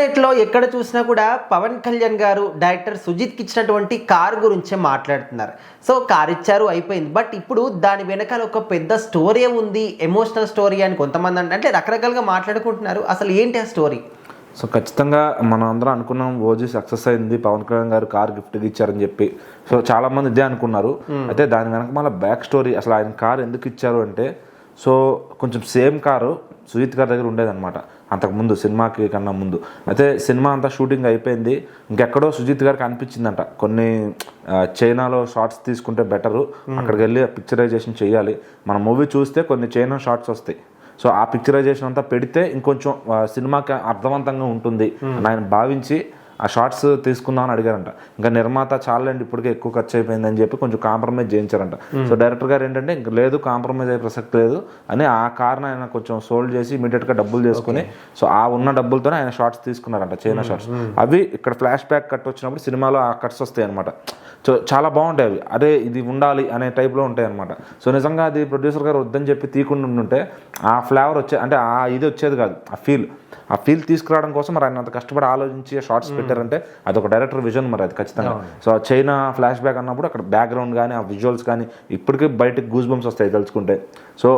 ఇంటర్నెట్లో ఎక్కడ చూసినా కూడా పవన్ కళ్యాణ్ గారు డైరెక్టర్ సుజిత్కి ఇచ్చినటువంటి కార్ గురించే మాట్లాడుతున్నారు. సో కార్ ఇచ్చారు అయిపోయింది. బట్ ఇప్పుడు దాని వెనకాల ఒక పెద్ద స్టోరీ ఉంది, ఎమోషనల్ స్టోరీ అని కొంతమంది అంటే రకరకాలుగా మాట్లాడుకుంటున్నారు. అసలు ఏంటి ఆ స్టోరీ? సో ఖచ్చితంగా మనం అందరం అనుకున్నాం ఓజీ సక్సెస్ అయింది, పవన్ కళ్యాణ్ గారు కార్ గిఫ్ట్గా ఇచ్చారని చెప్పి. సో చాలామంది ఇదే అనుకున్నారు. అయితే దాని వెనక మళ్ళీ బ్యాక్ స్టోరీ, అసలు ఆయన కార్ ఎందుకు ఇచ్చారు అంటే, సో కొంచెం సేమ్ కారు సుజిత్ గారి దగ్గర ఉండేదన్నమాట అంతకుముందు, సినిమాకి కన్నా ముందు. అయితే సినిమా అంతా షూటింగ్ అయిపోయింది, ఇంకెక్కడో సుజిత్ గారికి అనిపించిందంట కొన్ని చైనాలో షార్ట్స్ తీసుకుంటే బెటరు, అక్కడికి వెళ్ళి పిక్చరైజేషన్ చేయాలి, మన మూవీ చూస్తే కొన్ని చైనా షార్ట్స్ వస్తాయి, సో ఆ పిక్చరైజేషన్ అంతా పెడితే ఇంకొంచెం సినిమాకి అర్థవంతంగా ఉంటుంది అని ఆయన భావించి ఆ షార్ట్స్ తీసుకుందామని అడిగారంట. ఇంకా నిర్మాత చాలండి ఇప్పటికే ఎక్కువ ఖర్చు అయిపోయిందని చెప్పి కొంచెం కాంప్రమైజ్ చేయించారంట. సో డైరెక్టర్ గారు ఏంటంటే ఇంక లేదు, కాంప్రమైజ్ అయ్యే ప్రసక్తి లేదు అని ఆ కార్ని ఆయన కొంచెం సోల్డ్ చేసి ఇమీడియట్గా డబ్బులు చేసుకుని, సో ఆ ఉన్న డబ్బులతోనే ఆయన షార్ట్స్ తీసుకున్నారంట, చైనా షార్ట్స్. అవి ఇక్కడ ఫ్లాష్ బ్యాక్ కట్ వచ్చినప్పుడు సినిమాలో ఆ కట్స్ వస్తాయి అనమాట. సో చాలా బాగుంటాయి అవి, అదే ఇది ఉండాలి అనే టైప్లో ఉంటాయి అనమాట. సో నిజంగా అది ప్రొడ్యూసర్ గారు వద్దని చెప్పి తీయకుండా ఉంటే ఆ ఫ్లేవర్ అంటే ఆ ఇది వచ్చేది కాదు, ఆ ఫీల్ తీసుకురావడం కోసం మరి ఆయన అంత కష్టపడి ఆలోచించి షార్ట్స్ పెట్టారంటే అది ఒక డైరెక్టర్ విజన్ మరి అది ఖచ్చితంగా. సో చైనా ఫ్లాష్ బ్యాక్ అన్నప్పుడు అక్కడ బ్యాక్గ్రౌండ్ కానీ ఆ విజువల్స్ కానీ ఇప్పటికీ బయటకు గూస్ బంప్స్ వస్తాయి తలుచుకుంటే. సో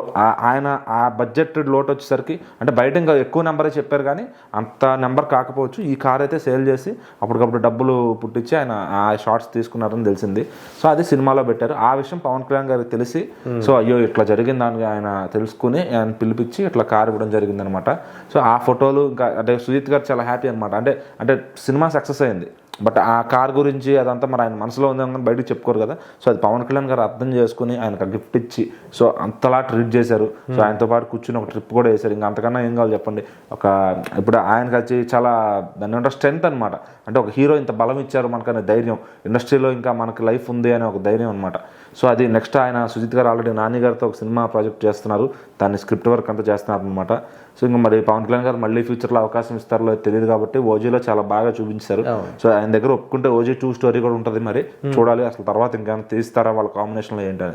ఆయన ఆ బడ్జెట్ లోటు వచ్చేసరికి, అంటే బయట ఇంకా ఎక్కువ నెంబరే చెప్పారు కానీ అంత నెంబర్ కాకపోవచ్చు, ఈ కార్ అయితే సేల్ చేసి అప్పటికప్పుడు డబ్బులు పుట్టించి ఆయన ఆ షార్ట్స్ తీసుకున్నారని తెలిసింది. సో అది సినిమాలో పెట్టారు. ఆ విషయం పవన్ కళ్యాణ్ గారికి తెలిసి, సో అయ్యో ఇట్లా జరిగిందని ఆయన తెలుసుకుని ఆయన పిలిపించి ఇట్లా కార్ ఇవ్వడం జరిగిందనమాట. సో ఆ ఫోటోలు ఇంకా అంటే సుజిత్ గారు చాలా హ్యాపీ అనమాట. అంటే సినిమా సక్సెస్ అయింది, బట్ ఆ కార్ గురించి అదంతా మరి ఆయన మనసులో ఉందని బయటకు చెప్పుకోరు కదా. సో అది పవన్ కళ్యాణ్ గారు అర్థం చేసుకుని ఆయనకు గిఫ్ట్ ఇచ్చి సో అంతలా ట్రీట్ చేశారు. సో ఆయనతో పాటు కూర్చుని ఒక ట్రిప్ కూడా వేశారు. ఇంకా అంతకన్నా ఏం కావాలి చెప్పండి. ఇప్పుడు ఆయనకు వచ్చి చాలా దాని అంటే స్ట్రెంత్ అనమాట. అంటే ఒక హీరో ఇంత బలం ఇచ్చారు మనకనే ధైర్యం, ఇండస్ట్రీలో ఇంకా మనకు లైఫ్ ఉంది అనే ఒక ధైర్యం అనమాట. సో అది నెక్స్ట్ ఆయన సుజిత్ గారు ఆల్రెడీ నాని గారితో ఒక సినిమా ప్రాజెక్ట్ చేస్తున్నారు, దాన్ని స్క్రిప్ట్ వర్క్ అంతా చేస్తున్నారు అనమాట. సో ఇంకా మరి పవన్ కళ్యాణ్ గారు మళ్ళీ ఫ్యూచర్లో అవకాశం ఇస్తారో తెలియదు కాబట్టి ఓజీలో చాలా బాగా చూపించారు. సో ఆయన దగ్గర ఒప్పుకుంటే ఓజీ 2 స్టోరీ కూడా ఉంటుంది, మరి చూడాలి అసలు తర్వాత ఇంకా తీస్తారా వాళ్ళ కాంబినేషన్లో ఏంటనేది.